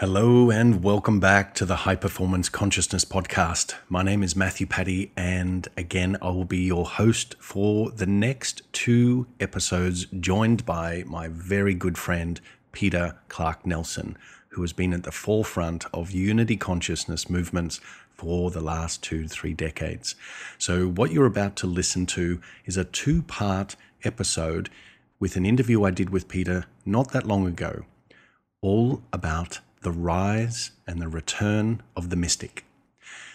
Hello and welcome back to the High Performance Consciousness Podcast. My name is Matthew Paddy, and again, I will be your host for the next 2 episodes, joined by my very good friend, Peter Clark Nelson, who has been at the forefront of unity consciousness movements for the last 2-3 decades. So what you're about to listen to is a 2-part episode with an interview I did with Peter not that long ago, all about the rise and the return of the mystic.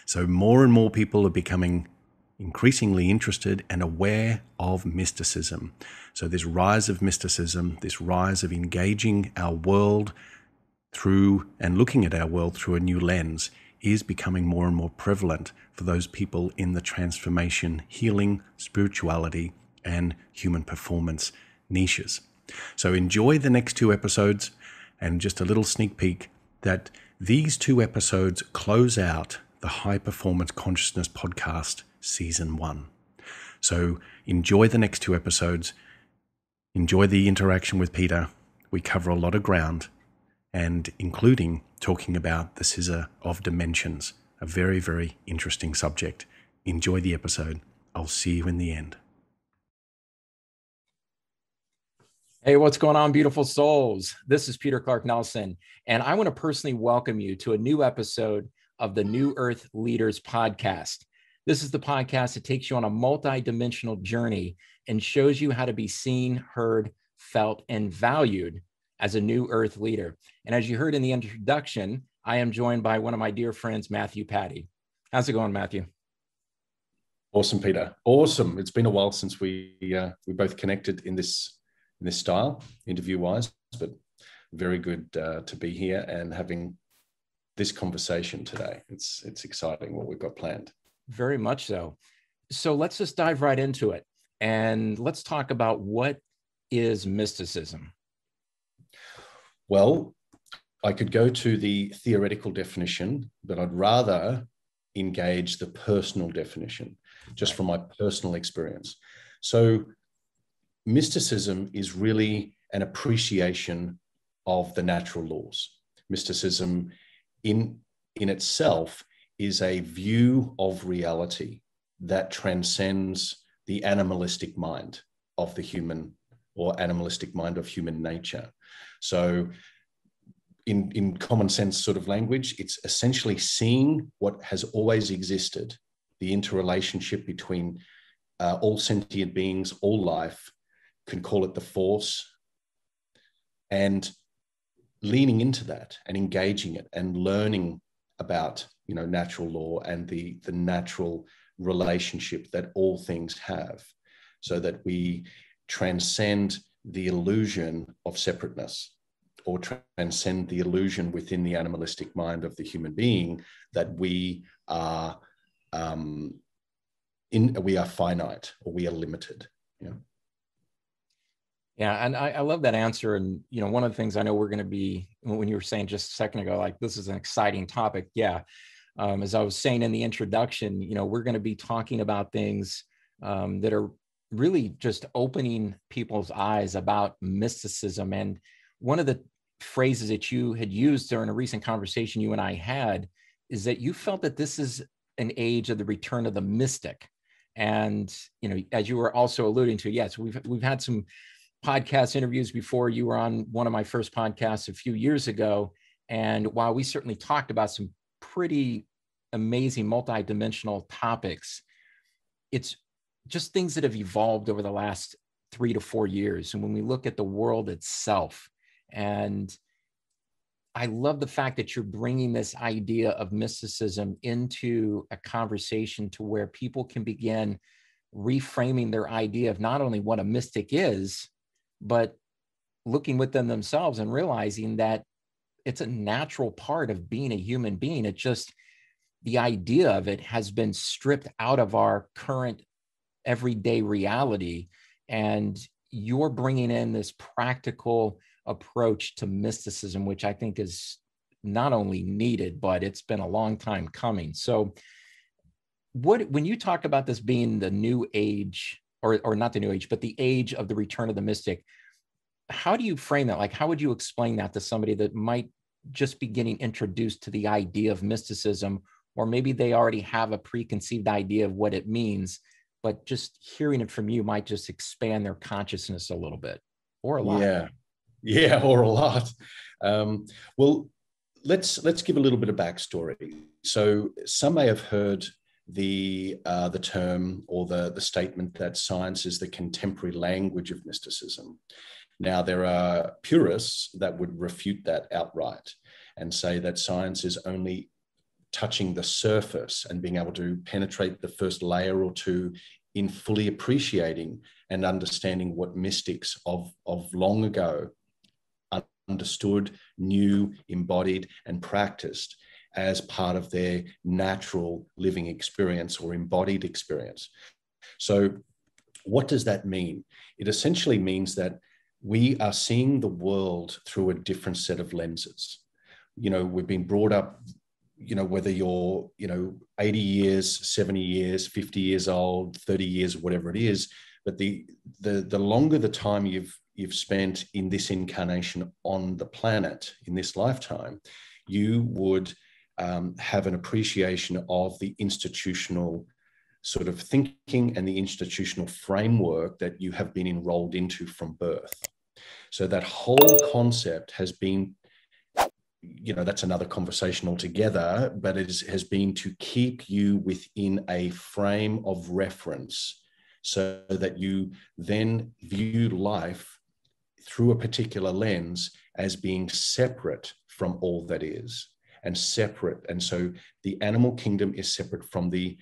So more and more people are becoming increasingly interested and aware of mysticism. So this rise of mysticism, this rise of engaging our world through and looking at our world through a new lens is becoming more and more prevalent for those people in the transformation, healing, spirituality, and human performance niches. So enjoy the next 2 episodes, and just a little sneak peek that these 2 episodes close out the High Performance Consciousness Podcast Season 1. So enjoy the next 2 episodes. Enjoy the interaction with Peter. We cover a lot of ground, and including talking about the scissor of dimensions, a very, very interesting subject. Enjoy the episode. I'll see you in the end. Hey, what's going on, beautiful souls? This is Peter Clark Nelson, and I want to personally welcome you to a new episode of the New Earth Leaders Podcast. This is the podcast that takes you on a multi-dimensional journey and shows you how to be seen, heard, felt, and valued as a New Earth leader. And as you heard in the introduction, I am joined by one of my dear friends, Matthew Paddy. How's it going, Matthew? Awesome, Peter. Awesome. It's been a while since we both connected in this style, interview-wise, but very good to be here and having this conversation today. It's exciting what we've got planned. Very much so. So let's just dive right into it, and let's talk about what is mysticism. Well, I could go to the theoretical definition, but I'd rather engage the personal definition, just from my personal experience. So mysticism is really an appreciation of the natural laws. Mysticism in itself is a view of reality that transcends the animalistic mind of the human, or animalistic mind of human nature. So in common sense sort of language, it's essentially seeing what has always existed, the interrelationship between all sentient beings, all life, can call it the force, and leaning into that and engaging it and learning about, natural law and the natural relationship that all things have, so that we transcend the illusion of separateness, or transcend the illusion within the animalistic mind of the human being that we are finite, or we are limited. Yeah, and I love that answer. And, one of the things I know we're going to be, when you were saying just a second ago, like, this is an exciting topic. Yeah. As I was saying in the introduction, we're going to be talking about things that are really just opening people's eyes about mysticism. And one of the phrases that you had used during a recent conversation you and I had is that you felt that this is an age of the return of the mystic. And, as you were also alluding to, yes, we've had some podcast interviews before. You were on one of my first podcasts a few years ago. And while we certainly talked about some pretty amazing multidimensional topics, it's just things that have evolved over the last 3 to 4 years. And when we look at the world itself, and I love the fact that you're bringing this idea of mysticism into a conversation to where people can begin reframing their idea of not only what a mystic is, but looking within themselves and realizing that it's a natural part of being a human being. It just, the idea of it has been stripped out of our current everyday reality. And you're bringing in this practical approach to mysticism, which I think is not only needed, but it's been a long time coming. So when you talk about this being the new age, or not the new age, but the age of the return of the mystic, how do you frame that? Like, how would you explain that to somebody that might just be getting introduced to the idea of mysticism, or maybe they already have a preconceived idea of what it means, but just hearing it from you might just expand their consciousness a little bit, or a lot. Yeah, or a lot. Well, let's give a little bit of backstory. So some may have heard the term or the statement that science is the contemporary language of mysticism. Now, there are purists that would refute that outright and say that science is only touching the surface and being able to penetrate the first layer or two in fully appreciating and understanding what mystics of long ago understood, knew, embodied, and practiced as part of their natural living experience or embodied experience. So what does that mean? It essentially means that we are seeing the world through a different set of lenses. We've been brought up, whether you're, 80 years, 70 years, 50 years old, 30 years, whatever it is, but the longer the time you've spent in this incarnation on the planet in this lifetime, you would have an appreciation of the institutional sort of thinking and the institutional framework that you have been enrolled into from birth. So that whole concept has been, that's another conversation altogether, but it has been to keep you within a frame of reference so that you then view life through a particular lens as being separate from all that is and separate. And so the animal kingdom is separate from the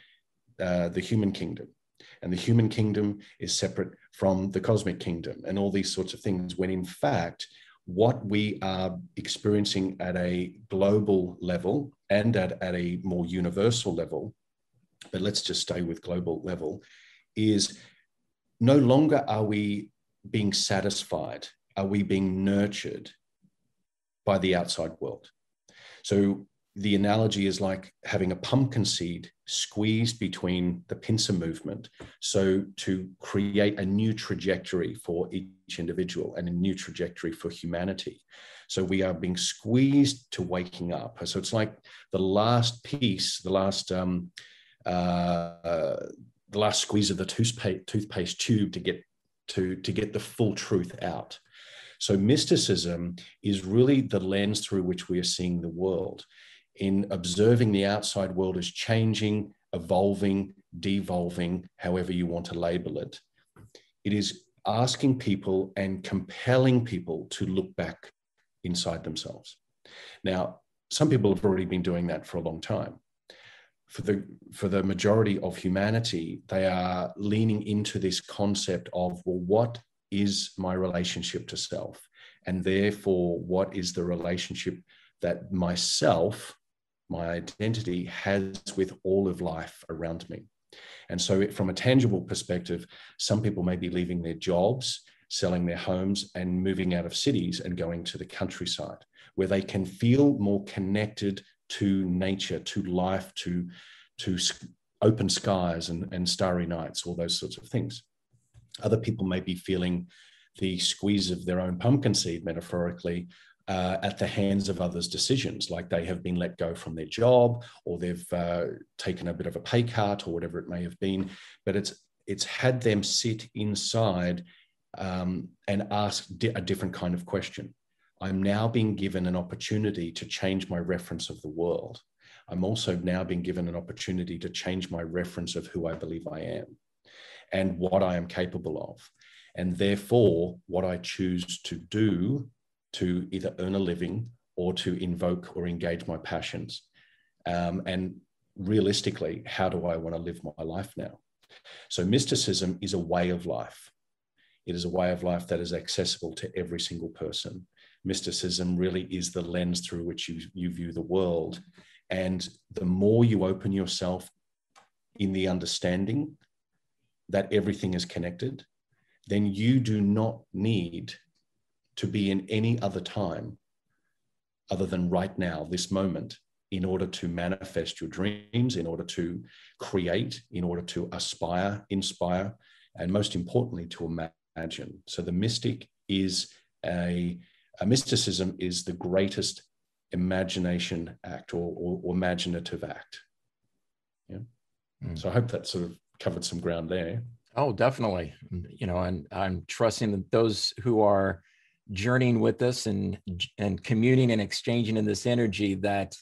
human kingdom, and the human kingdom is separate from the cosmic kingdom, and all these sorts of things, when in fact, what we are experiencing at a global level and at a more universal level, but let's just stay with global level, is no longer are we being satisfied, are we being nurtured by the outside world. So the analogy is like having a pumpkin seed squeezed between the pincer movement, so to create a new trajectory for each individual and a new trajectory for humanity. So we are being squeezed to waking up. So it's like the last piece, the last squeeze of the toothpaste tube to get the full truth out. So mysticism is really the lens through which we are seeing the world, in observing the outside world as changing, evolving, devolving, however you want to label it. It is asking people and compelling people to look back inside themselves. Now, some people have already been doing that for a long time. For the majority of humanity, they are leaning into this concept of, well, what is my relationship to self? And therefore, what is the relationship that myself, my identity, has with all of life around me? And so from a tangible perspective, some people may be leaving their jobs, selling their homes, and moving out of cities and going to the countryside, where they can feel more connected to nature, to life, to open skies and starry nights, all those sorts of things. Other people may be feeling the squeeze of their own pumpkin seed, metaphorically, at the hands of others' decisions, like they have been let go from their job, or they've taken a bit of a pay cut, or whatever it may have been. But it's had them sit inside and ask a different kind of question. I'm now being given an opportunity to change my reference of the world. I'm also now being given an opportunity to change my reference of who I believe I am and what I am capable of. And therefore, what I choose to do to either earn a living or to invoke or engage my passions. And realistically, how do I want to live my life now? So mysticism is a way of life. It is a way of life that is accessible to every single person. Mysticism really is the lens through which you view the world. And the more you open yourself in the understanding that everything is connected, then you do not need to be in any other time other than right now, this moment, in order to manifest your dreams, in order to create, in order to aspire, inspire, and most importantly, to imagine. So the mystic is mysticism is the greatest imagination act or imaginative act. Yeah. So I hope that sort of covered some ground there. Oh, definitely. And I'm trusting that those who are journeying with us and communing and exchanging in this energy, that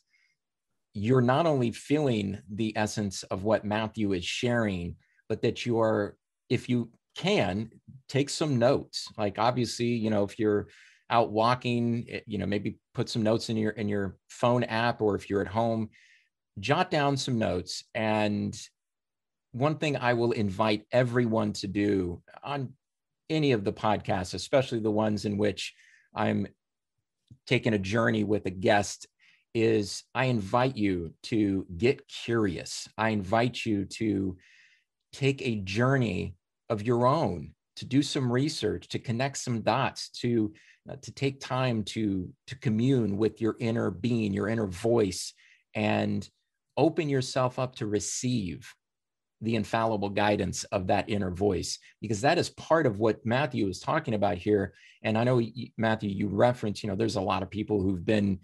you're not only feeling the essence of what Matthew is sharing, but that you are, if you can, take some notes. Like, obviously, if you're out walking, maybe put some notes in your phone app, or if you're at home, jot down some notes. And one thing I will invite everyone to do on any of the podcasts, especially the ones in which I'm taking a journey with a guest, is I invite you to get curious. I invite you to take a journey of your own, to do some research, to connect some dots, to take time to commune with your inner being, your inner voice, and open yourself up to receive the infallible guidance of that inner voice, because that is part of what Matthew is talking about here. And I know, Matthew, you reference, there's a lot of people who've been,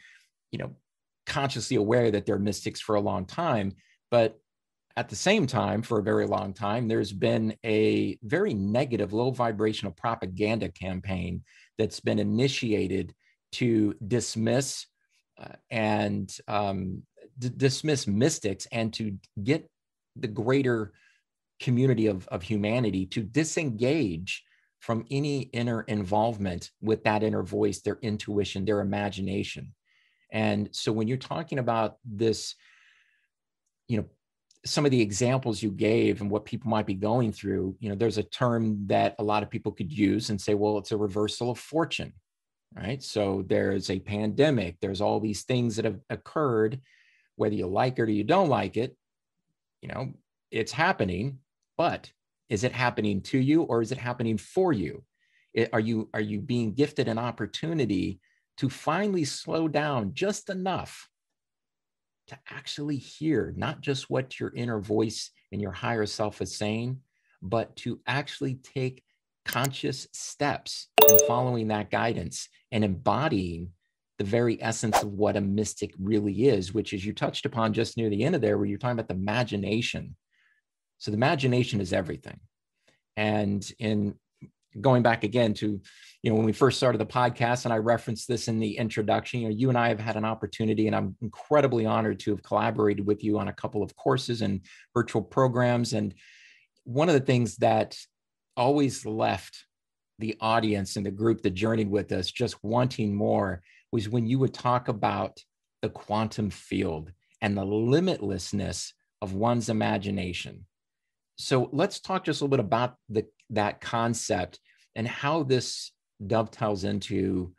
consciously aware that they're mystics for a long time, but at the same time, for a very long time, there's been a very negative, low vibrational propaganda campaign that's been initiated to dismiss dismiss mystics, and to get the greater community of humanity to disengage from any inner involvement with that inner voice, their intuition, their imagination. And so when you're talking about this, some of the examples you gave and what people might be going through, there's a term that a lot of people could use and say, well, it's a reversal of fortune, right? So there's a pandemic, there's all these things that have occurred, whether you like it or you don't like it, it's happening, but is it happening to you, or is it happening for you? Are you being gifted an opportunity to finally slow down just enough to actually hear not just what your inner voice and your higher self is saying, but to actually take conscious steps in following that guidance and embodying the very essence of what a mystic really is, which is, you touched upon just near the end of there, where you're talking about the imagination. So the imagination is everything. And in going back again to, when we first started the podcast, and I referenced this in the introduction, you and I have had an opportunity, and I'm incredibly honored to have collaborated with you on a couple of courses and virtual programs. And one of the things that always left the audience and the group that journeyed with us just wanting more was when you would talk about the quantum field and the limitlessness of one's imagination. So let's talk just a little bit about that concept and how this dovetails into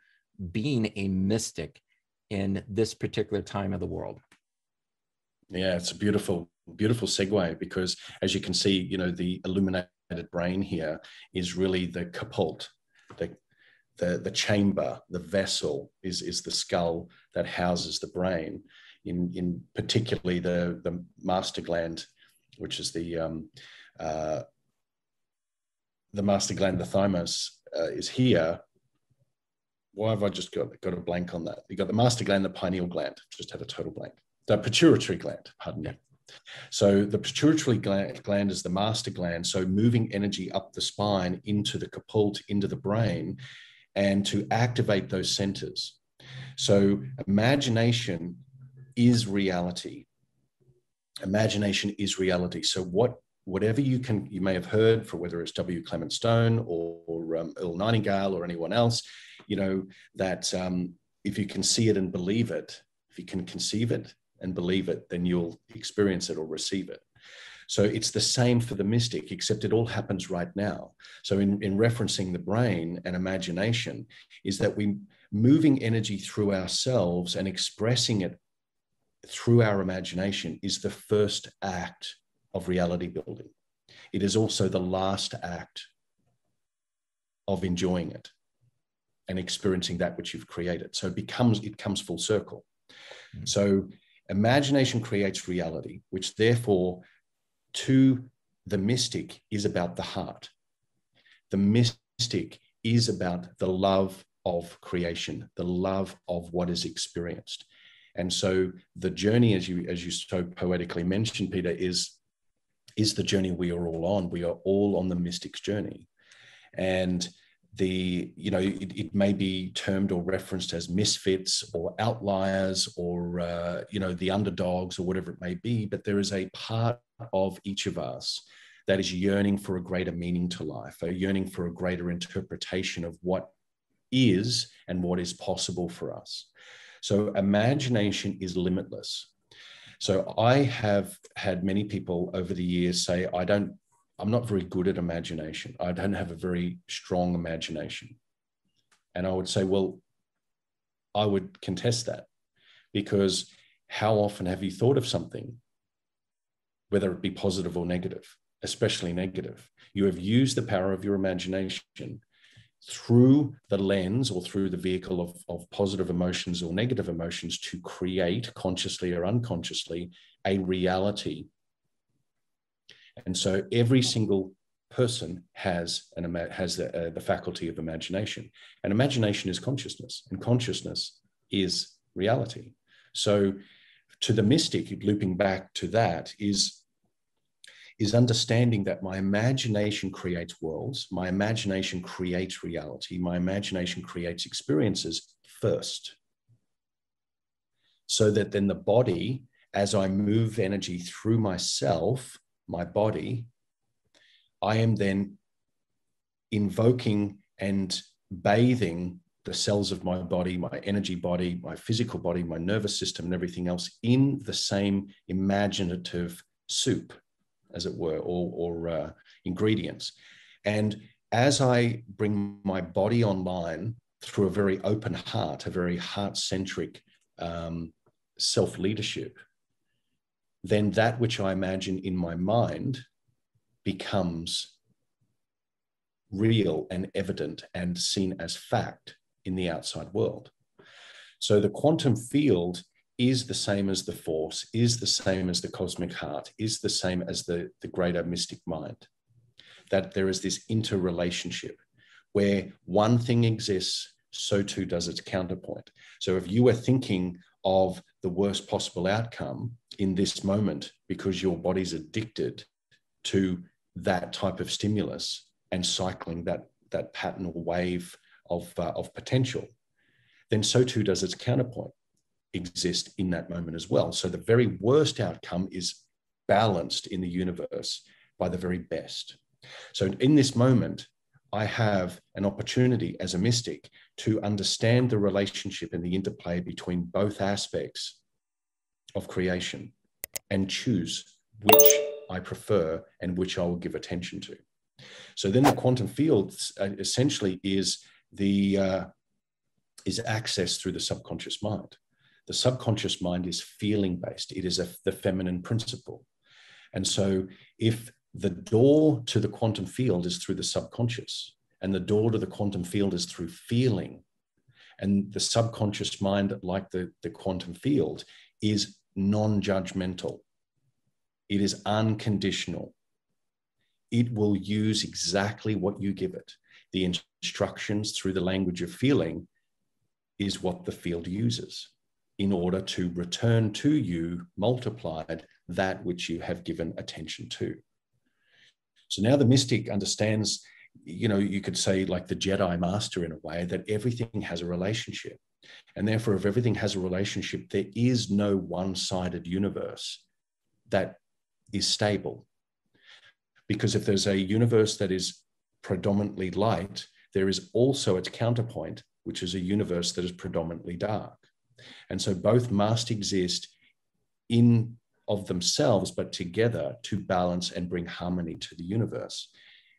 being a mystic in this particular time of the world. Yeah, it's a beautiful, beautiful segue, because as you can see, the illuminated brain here is really the capult, the chamber, the vessel is the skull that houses the brain, in particularly the master gland, which is the master gland, the thymus, is here. Why have I just got a blank on that? You got the master gland, the pineal gland, just had a total blank. The pituitary gland, pardon me. So the pituitary gland is the master gland. So moving energy up the spine into the capult, into the brain, and to activate those centers. So imagination is reality. Imagination is reality. So whatever you may have heard, for whether it's W. Clement Stone or Earl Nightingale or anyone else, that if you can see it and believe it, if you can conceive it and believe it, then you'll experience it or receive it. So it's the same for the mystic, except it all happens right now. So in referencing the brain and imagination, is that we moving energy through ourselves and expressing it through our imagination is the first act of reality building. It is also the last act of enjoying it and experiencing that which you've created. So it comes full circle. Mm-hmm. So imagination creates reality, which therefore to the mystic is about the heart. The mystic is about the love of creation, the love of what is experienced. And so the journey, as you so poetically mentioned, Peter, is the journey we are all on. We are all on the mystic's journey. And it may be termed or referenced as misfits or outliers or, the underdogs or whatever it may be, but there is a part of each of us that is yearning for a greater meaning to life, a yearning for a greater interpretation of what is and what is possible for us. So imagination is limitless. So I have had many people over the years say, I'm not very good at imagination. I don't have a very strong imagination. And I would say, well, I would contest that, because how often have you thought of something, whether it be positive or negative, especially negative? You have used the power of your imagination through the lens or through the vehicle of positive emotions or negative emotions to create, consciously or unconsciously, a reality. And so every single person has the faculty of imagination, and imagination is consciousness, and consciousness is reality. So to the mystic, looping back to that, is understanding that my imagination creates worlds, my imagination creates reality, my imagination creates experiences first. So that then the body, as I move energy through myself, my body, I am then invoking and bathing the cells of my body, my energy body, my physical body, my nervous system, and everything else in the same imaginative soup, as it were, or ingredients. And as I bring my body online through a very open heart, a very heart-centric self-leadership, then that which I imagine in my mind becomes real and evident and seen as fact in the outside world. So the quantum field is the same as the force, is the same as the cosmic heart, is the same as the greater mystic mind. That there is this interrelationship where one thing exists, so too does its counterpoint. So if you were thinking of the worst possible outcome in this moment because your body's addicted to that type of stimulus and cycling that pattern or wave of potential, then so too does its counterpoint exist in that moment as well. So the very worst outcome is balanced in the universe by the very best. So in this moment, I have an opportunity as a mystic to understand the relationship and the interplay between both aspects of creation and choose which I prefer and which I will give attention to. So then the quantum field essentially is accessed through the subconscious mind. The subconscious mind is feeling based. It is the feminine principle. And so if the door to the quantum field is through the subconscious, and the door to the quantum field is through feeling, and the subconscious mind, like the quantum field, is non-judgmental. It is unconditional. It will use exactly what you give it. The instructions through the language of feeling is what the field uses in order to return to you multiplied that which you have given attention to. So now the mystic understands, you could say like the Jedi master in a way, that everything has a relationship. And therefore, if everything has a relationship, there is no one-sided universe that is stable. Because if there's a universe that is predominantly light, there is also its counterpoint, which is a universe that is predominantly dark. And so both must exist in of themselves, but together to balance and bring harmony to the universe,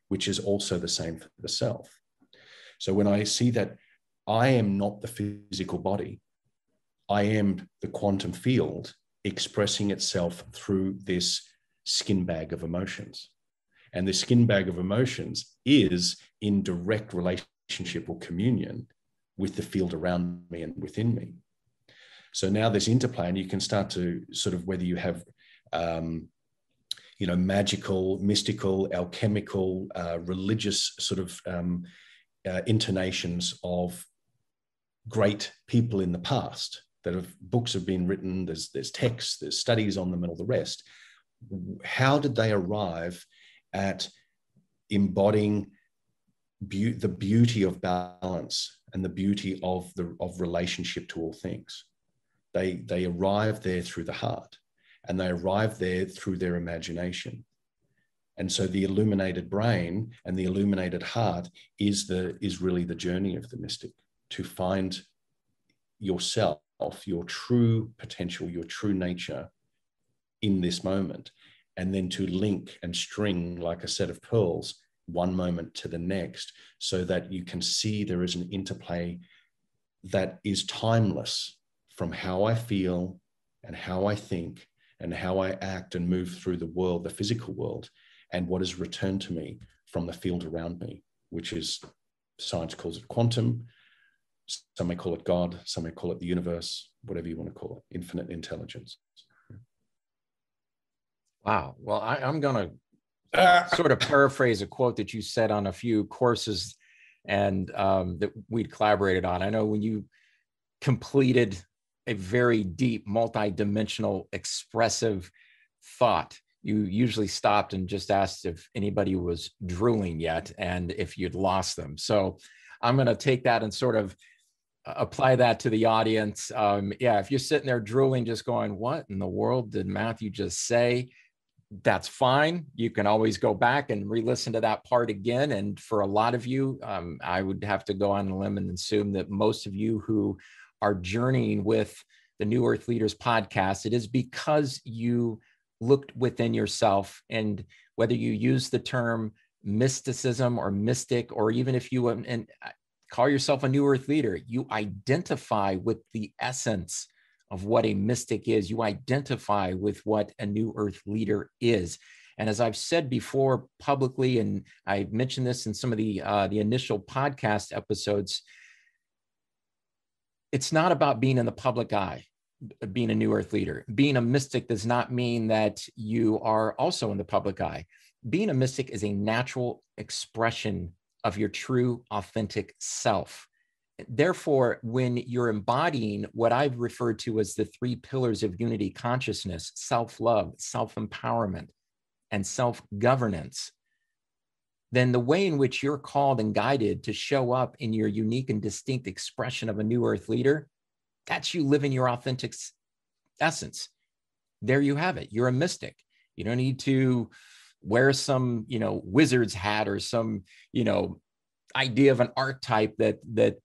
which is also the same for the self. So when I see that I am not the physical body, I am the quantum field expressing itself through this skin bag of emotions. And the skin bag of emotions is in direct relationship or communion with the field around me and within me. So now there's interplay, and you can start to sort of, whether you have, magical, mystical, alchemical, religious sort of intonations of great people in the past, books have been written, there's texts, there's studies on them and all the rest. How did they arrive at embodying the beauty of balance and the beauty of relationship to all things? They arrive there through the heart, and they arrive there through their imagination. And so the illuminated brain and the illuminated heart is really the journey of the mystic, to find yourself, your true potential, your true nature in this moment, and then to link and string like a set of pearls one moment to the next, so that you can see there is an interplay that is timeless from how I feel and how I think and how I act and move through the world, the physical world, and what is returned to me from the field around me, which is, science calls it quantum. Some may call it God, some may call it the universe, whatever you want to call it, infinite intelligence. Wow. Well, I'm going to sort of paraphrase a quote that you said on a few courses and that we'd collaborated on. I know when you completed a very deep, multi-dimensional, expressive thought, you usually stopped and just asked if anybody was drooling yet and if you'd lost them. So I'm going to take that and sort of apply that to the audience. Yeah, if you're sitting there drooling, just going, what in the world did Matthew just say? That's fine. You can always go back and re-listen to that part again. And for a lot of you, I would have to go on a limb and assume that most of you who are journeying with the New Earth Leaders podcast, it is because you looked within yourself. And whether you use the term mysticism or mystic, or even if you and call yourself a New Earth Leader, you identify with the essence of what a mystic is. You identify with what a New Earth Leader is. And as I've said before publicly, and I mentioned this in some of the initial podcast episodes, it's not about being in the public eye, being a New Earth Leader. Being a mystic does not mean that you are also in the public eye. Being a mystic is a natural expression of your true, authentic self. Therefore, when you're embodying what I've referred to as the 3 pillars of unity consciousness, self-love, self-empowerment, and self-governance, then the way in which you're called and guided to show up in your unique and distinct expression of a New Earth Leader, that's you living your authentic essence. There you have it. You're a mystic. You don't need to wear some, wizard's hat or some, idea of an archetype that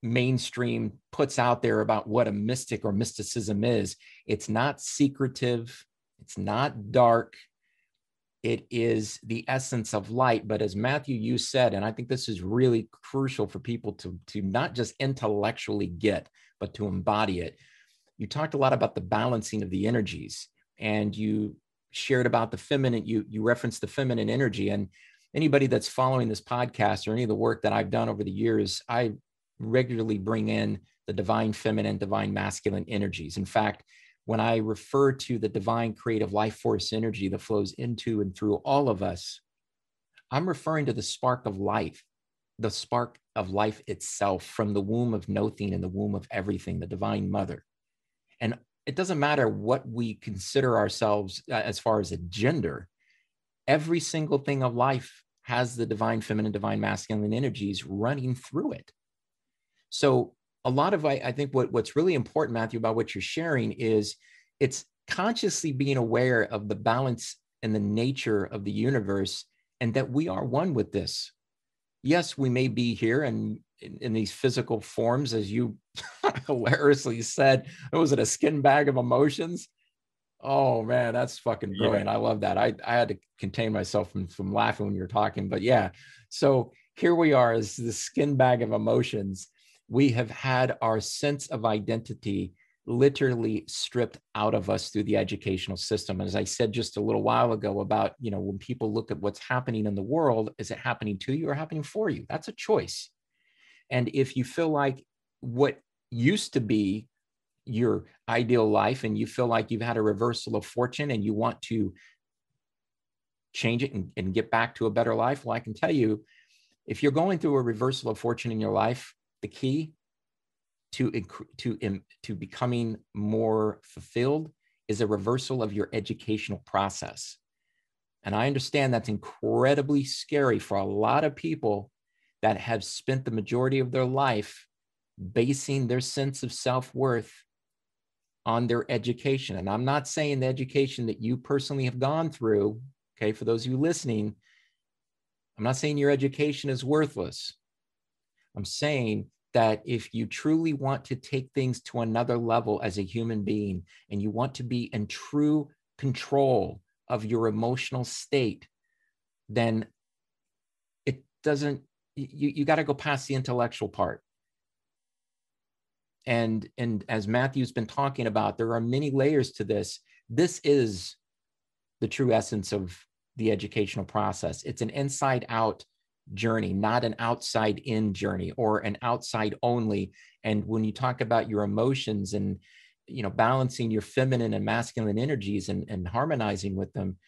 mainstream puts out there about what a mystic or mysticism is. It's not secretive. It's not dark. It is the essence of light. But as Matthew, you said, and I think this is really crucial for people to not just intellectually get, but to embody it. You talked a lot about the balancing of the energies, and you shared about the feminine, you referenced the feminine energy. And anybody that's following this podcast or any of the work that I've done over the years, I regularly bring in the divine feminine, divine masculine energies. In fact, when I refer to the divine creative life force energy that flows into and through all of us, I'm referring to the spark of life, the spark of life itself from the womb of nothing and the womb of everything, the divine mother. And it doesn't matter what we consider ourselves as far as a gender, every single thing of life has the divine feminine, divine masculine energies running through it. So a lot of, I think what's really important, Matthew, about what you're sharing is it's consciously being aware of the balance and the nature of the universe, and that we are one with this. Yes, we may be here and in these physical forms, as you hilariously said, was it a skin bag of emotions? Oh man, that's fucking brilliant. Yeah. I love that. I had to contain myself from laughing when you were talking, but yeah. So here we are as the skin bag of emotions. We have had our sense of identity literally stripped out of us through the educational system. As I said just a little while ago about, when people look at what's happening in the world, is it happening to you or happening for you? That's a choice. And if you feel like what used to be your ideal life and you feel like you've had a reversal of fortune and you want to change it and get back to a better life, well, I can tell you, if you're going through a reversal of fortune in your life, the key to becoming more fulfilled is a reversal of your educational process. And I understand that's incredibly scary for a lot of people that have spent the majority of their life basing their sense of self-worth on their education. And I'm not saying the education that you personally have gone through, okay, for those of you listening, I'm not saying your education is worthless. I'm saying that if you truly want to take things to another level as a human being, and you want to be in true control of your emotional state, then it doesn't, you got to go past the intellectual part. And as Matthew's been talking about, there are many layers to this. This is the true essence of the educational process. It's an inside out journey, not an outside in journey or an outside only. And when you talk about your emotions and, you know, balancing your feminine and masculine energies and harmonizing with them,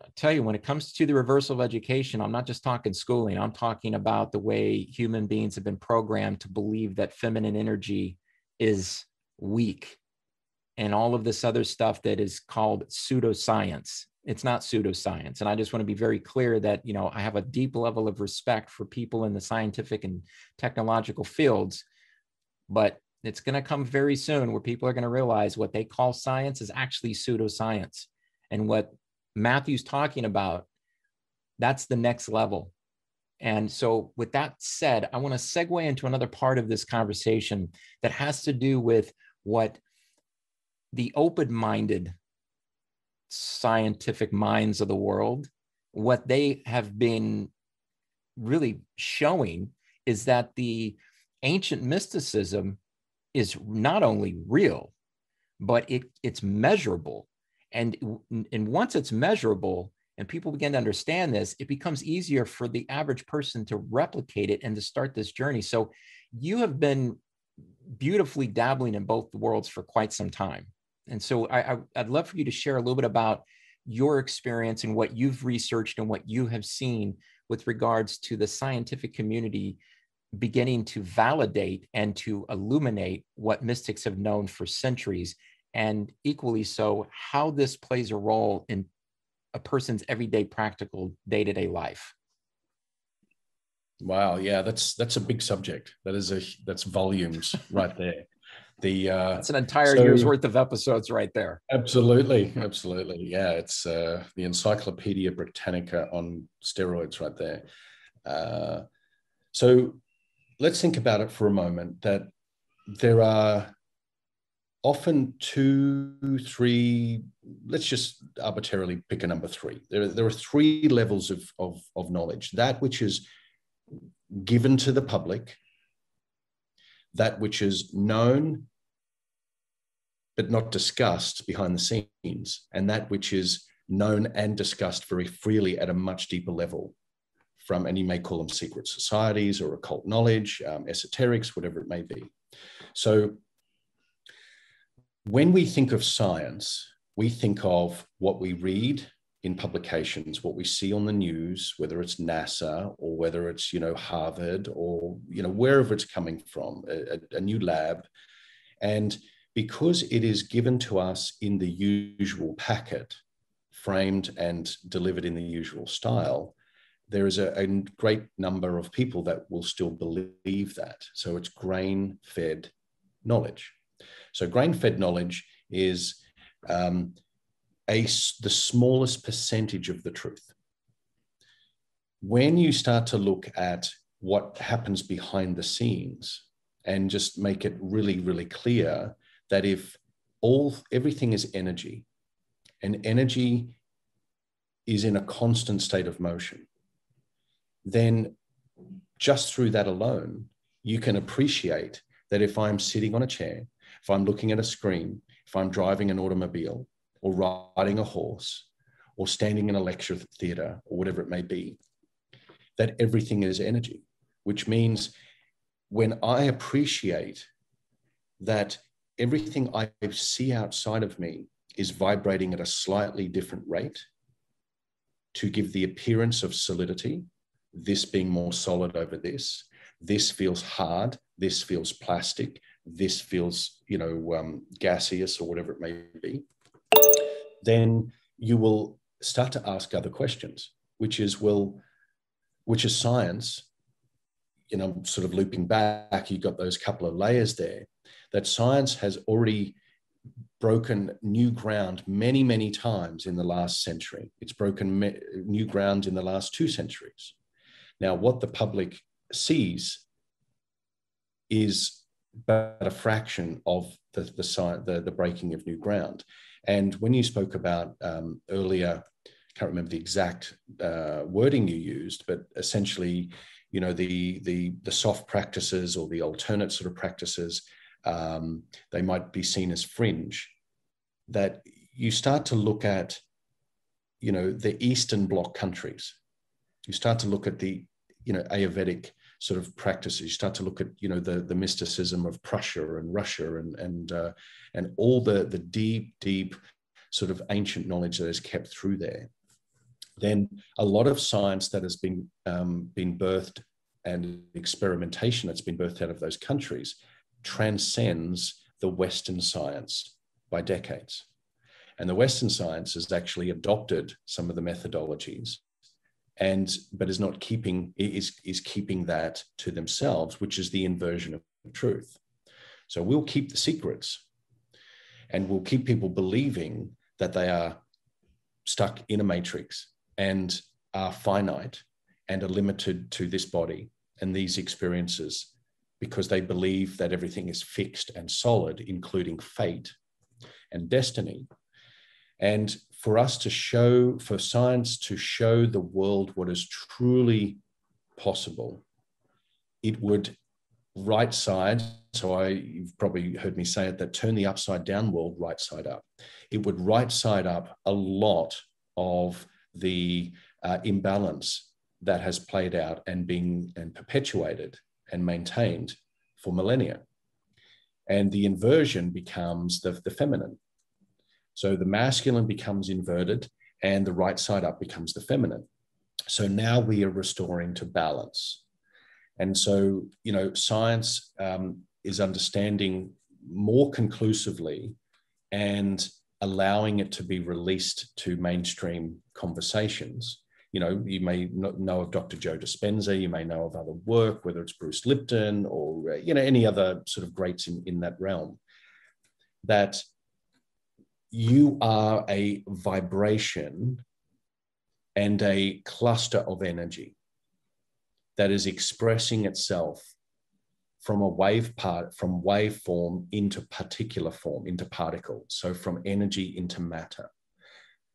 I'll tell you, when it comes to the reversal of education, I'm not just talking schooling. I'm talking about the way human beings have been programmed to believe that feminine energy is weak and all of this other stuff that is called pseudoscience. It's not pseudoscience. And I just want to be very clear that, you know, I have a deep level of respect for people in the scientific and technological fields, but it's going to come very soon where people are going to realize what they call science is actually pseudoscience. And what Matthew's talking about, that's the next level. And so with that said, I want to segue into another part of this conversation that has to do with what the open-minded scientific minds of the world, what they have been really showing is that the ancient mysticism is not only real, but it's measurable. And once it's measurable and people begin to understand this, it becomes easier for the average person to replicate it and to start this journey. So you have been beautifully dabbling in both worlds for quite some time. And so I'd love for you to share a little bit about your experience and what you've researched and what you have seen with regards to the scientific community beginning to validate and to illuminate what mystics have known for centuries, and equally so, how this plays a role in a person's everyday practical day-to-day life. Wow, yeah, that's a big subject. That's volumes right there. That's an entire year's worth of episodes right there. Absolutely. Yeah, it's the Encyclopedia Britannica on steroids right there. So let's think about it for a moment, that there are often 2, 3, let's just arbitrarily pick a number 3. There are 3 levels of knowledge: that which is given to the public, that which is known but not discussed behind the scenes, and that which is known and discussed very freely at a much deeper level from, and you may call them secret societies or occult knowledge, esoterics, whatever it may be. So when we think of science, we think of what we read in publications, what we see on the news, whether it's NASA or whether it's, Harvard or, wherever it's coming from, a new lab. And because it is given to us in the usual packet, framed and delivered in the usual style, there is a great number of people that will still believe that. So it's grain-fed knowledge. So grain-fed knowledge is the smallest percentage of the truth. When you start to look at what happens behind the scenes and just make it really, really clear that if everything is energy, and energy is in a constant state of motion, then just through that alone, you can appreciate that if I'm sitting on a chair, if I'm looking at a screen, if I'm driving an automobile or riding a horse or standing in a lecture theatre or whatever it may be, that everything is energy, which means when I appreciate that everything I see outside of me is vibrating at a slightly different rate to give the appearance of solidity, this being more solid over this, this feels hard, this feels plastic, this feels, gaseous or whatever it may be, then you will start to ask other questions, which is science, sort of looping back, you've got those couple of layers there, that science has already broken new ground many, many times in the last century. It's broken new ground in the last 2 centuries. Now, what the public sees is but a fraction of the breaking of new ground. And when you spoke about earlier, I can't remember the exact wording you used, but essentially, the soft practices or the alternate sort of practices, they might be seen as fringe. That you start to look at, the Eastern Bloc countries. You start to look at the, Ayurvedic sort of practices. You start to look at, the mysticism of Prussia and Russia and all the deep sort of ancient knowledge that is kept through there. Then a lot of science that has been birthed and experimentation that's been birthed out of those countries transcends the Western science by decades. And the Western science has actually adopted some of the methodologies but is not keeping that to themselves, which is the inversion of truth. So we'll keep the secrets and we'll keep people believing that they are stuck in a matrix and are finite and are limited to this body and these experiences, because they believe that everything is fixed and solid, including fate and destiny. And for science to show the world what is truly possible, it would right side, you've probably heard me say it, that turn the upside down world right side up. It would right side up a lot of the imbalance that has played out and perpetuated and maintained for millennia. And the inversion becomes the feminine. So the masculine becomes inverted and the right side up becomes the feminine. So now we are restoring to balance. And so, science is understanding more conclusively and allowing it to be released to mainstream conversations. You may not know of Dr. Joe Dispenza, you may know of other work, whether it's Bruce Lipton or, any other sort of greats in that realm, that you are a vibration and a cluster of energy that is expressing itself from waveform into particular form, into particle. So from energy into matter.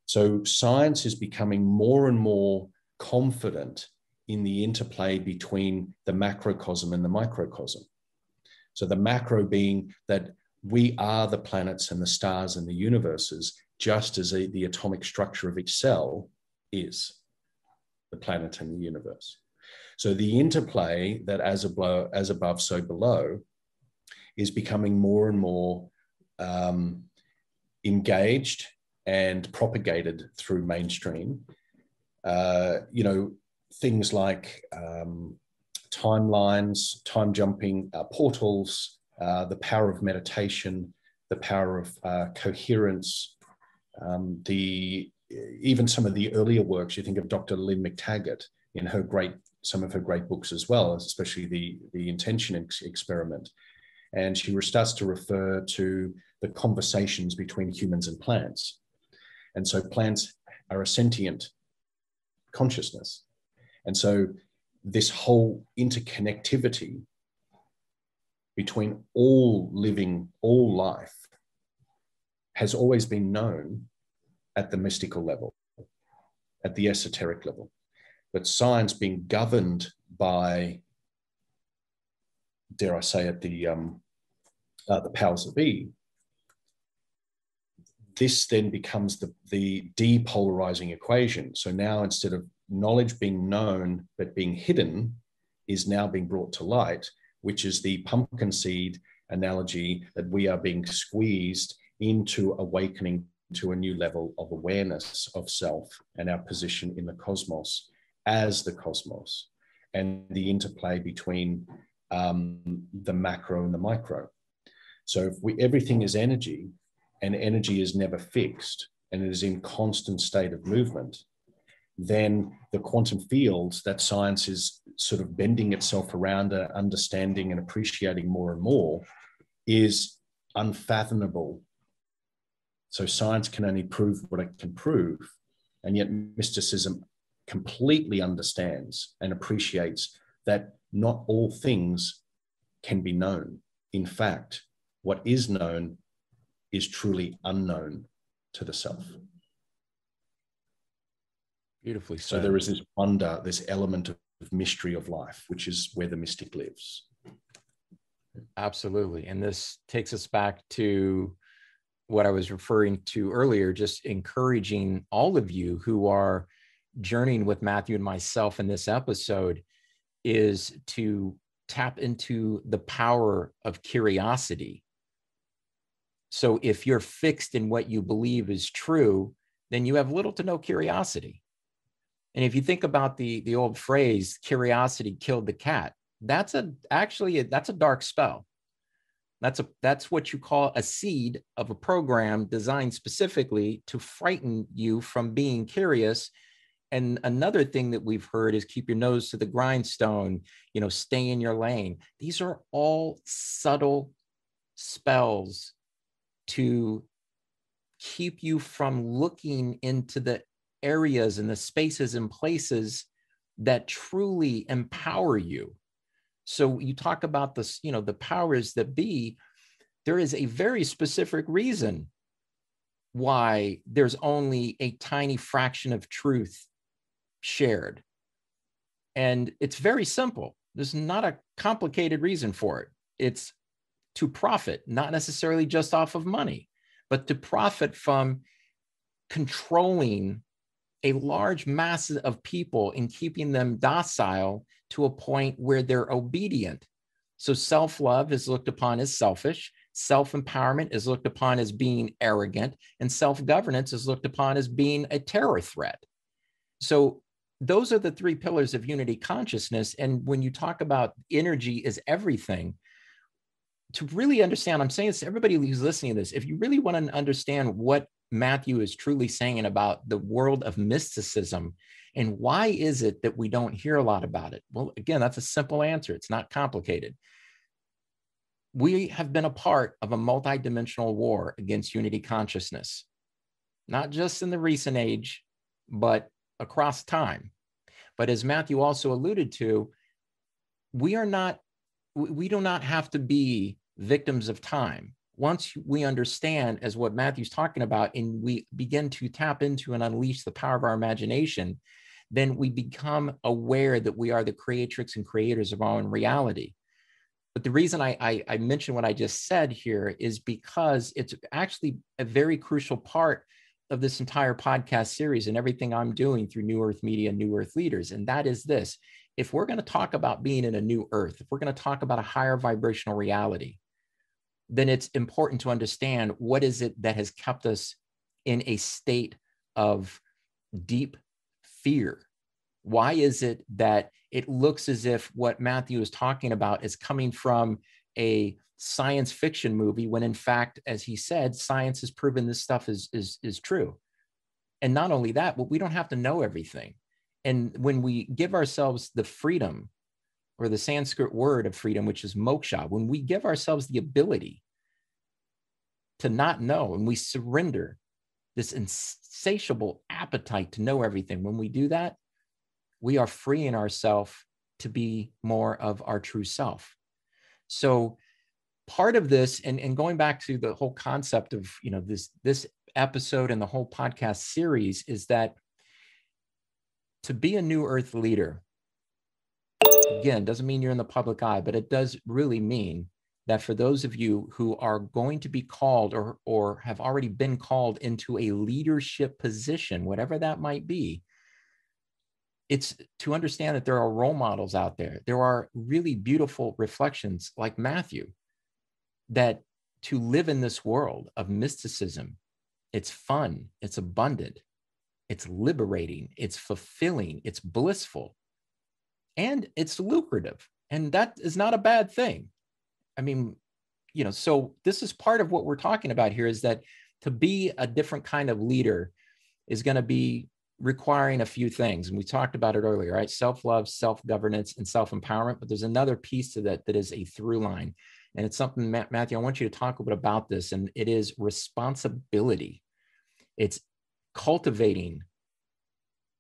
So science is becoming more and more confident in the interplay between the macrocosm and the microcosm. So the macro being that we are the planets and the stars and the universes, just as the atomic structure of each cell is the planet and the universe. So the interplay that as above, so below is becoming more and more engaged and propagated through mainstream. Things like timelines, time jumping, portals, the power of meditation, the power of coherence, even some of the earlier works. You think of Dr. Lynn McTaggart in some of her great books as well, especially the intention experiment. And she starts to refer to the conversations between humans and plants. And so plants are a sentient consciousness. And so this whole interconnectivity between all living, all life has always been known at the mystical level, at the esoteric level. But science being governed by, dare I say it, the powers that be, this then becomes the depolarizing equation. So now, instead of knowledge being known but being hidden, is now being brought to light, which is the pumpkin seed analogy, that we are being squeezed into awakening to a new level of awareness of self and our position in the cosmos as the cosmos. and the interplay between the macro and the micro. So if everything is energy, and energy is never fixed, and it is in constant state of movement, then the quantum fields that science is sort of bending itself around, understanding and appreciating more and more, is unfathomable. So science can only prove what it can prove, and yet mysticism completely understands and appreciates that not all things can be known. In fact, what is known is truly unknown to the self. Beautifully said. So there is this wonder, this element of mystery of life, which is where the mystic lives. Absolutely. And this takes us back to what I was referring to earlier, just encouraging all of you who are journeying with Matthew and myself in this episode, is to tap into the power of curiosity. So if you're fixed in what you believe is true, then you have little to no curiosity. And if you think about the old phrase, curiosity killed the cat, that's a dark spell. That's what you call a seed of a program designed specifically to frighten you from being curious. And another thing that we've heard is keep your nose to the grindstone, stay in your lane. These are all subtle spells to keep you from looking into the areas and the spaces and places that truly empower you. So you talk about this, the powers that be. There is a very specific reason why there's only a tiny fraction of truth shared. And it's very simple. There's not a complicated reason for it. It's to profit, not necessarily just off of money, but to profit from controlling a large mass of people and keeping them docile to a point where they're obedient. So self-love is looked upon as selfish, self-empowerment is looked upon as being arrogant, and self-governance is looked upon as being a terror threat. So those are the three pillars of unity consciousness. And when you talk about energy is everything, to really understand, I'm saying this to everybody who's listening to this, if you really want to understand what Matthew is truly saying about the world of mysticism and why is it that we don't hear a lot about it? Well, again, that's a simple answer. It's not complicated. We have been a part of a multidimensional war against unity consciousness, not just in the recent age, but across time. But as Matthew also alluded to, we do not have to be victims of time. Once we understand, as what Matthew's talking about, and we begin to tap into and unleash the power of our imagination, then we become aware that we are the creatrix and creators of our own reality. But the reason I mentioned what I just said here is because it's actually a very crucial part of this entire podcast series and everything I'm doing through New Earth Media, New Earth Leaders. And that is this: if we're going to talk about being in a new earth, if we're going to talk about a higher vibrational reality, then it's important to understand what is it that has kept us in a state of deep fear. Why is it that it looks as if what Matthew is talking about is coming from a science fiction movie, when in fact, as he said, science has proven this stuff is true? And not only that, but we don't have to know everything. And when we give ourselves the freedom, or the Sanskrit word of freedom, which is moksha, when we give ourselves the ability to not know, and we surrender this insatiable appetite to know everything, when we do that, we are freeing ourselves to be more of our true self. So part of this, and going back to the whole concept of this episode and the whole podcast series, is that to be a New Earth leader, again, doesn't mean you're in the public eye, but it does really mean that for those of you who are going to be called or have already been called into a leadership position, whatever that might be, it's to understand that there are role models out there. There are really beautiful reflections like Matthew, that to live in this world of mysticism, it's fun, it's abundant, it's liberating, it's fulfilling, it's blissful. and it's lucrative. And that is not a bad thing. I mean, so this is part of what we're talking about here, is that to be a different kind of leader is going to be requiring a few things. And we talked about it earlier, right? Self-love, self-governance, and self-empowerment. But there's another piece to that is a through line. And it's something, Matthew, I want you to talk a bit about this. And it is responsibility. It's cultivating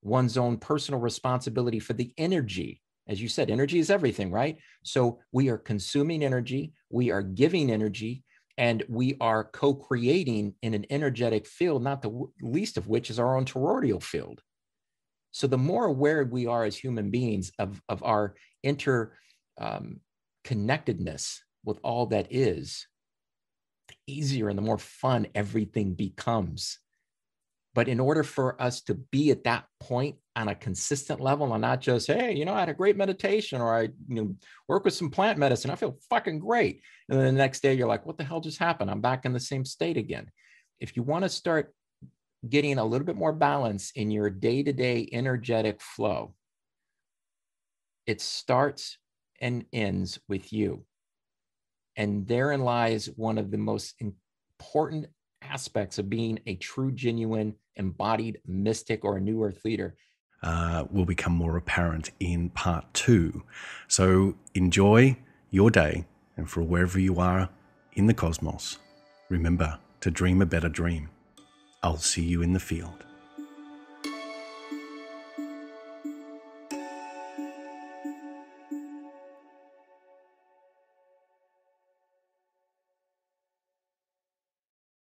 one's own personal responsibility for the energy. As you said, energy is everything, right? So we are consuming energy, we are giving energy, and we are co-creating in an energetic field, not the least of which is our own toroidal field. So the more aware we are as human beings of our interconnectedness with all that is, the easier and the more fun everything becomes. But in order for us to be at that point on a consistent level, and not just, hey, I had a great meditation, or I work with some plant medicine, I feel fucking great. And then the next day you're like, what the hell just happened? I'm back in the same state again. If you want to start getting a little bit more balance in your day-to-day energetic flow, it starts and ends with you. And therein lies one of the most important aspects of being a true, genuine, embodied mystic or a new earth leader. Will become more apparent in part 2. So enjoy your day, and for wherever you are in the cosmos, remember to dream a better dream. I'll see you in the field.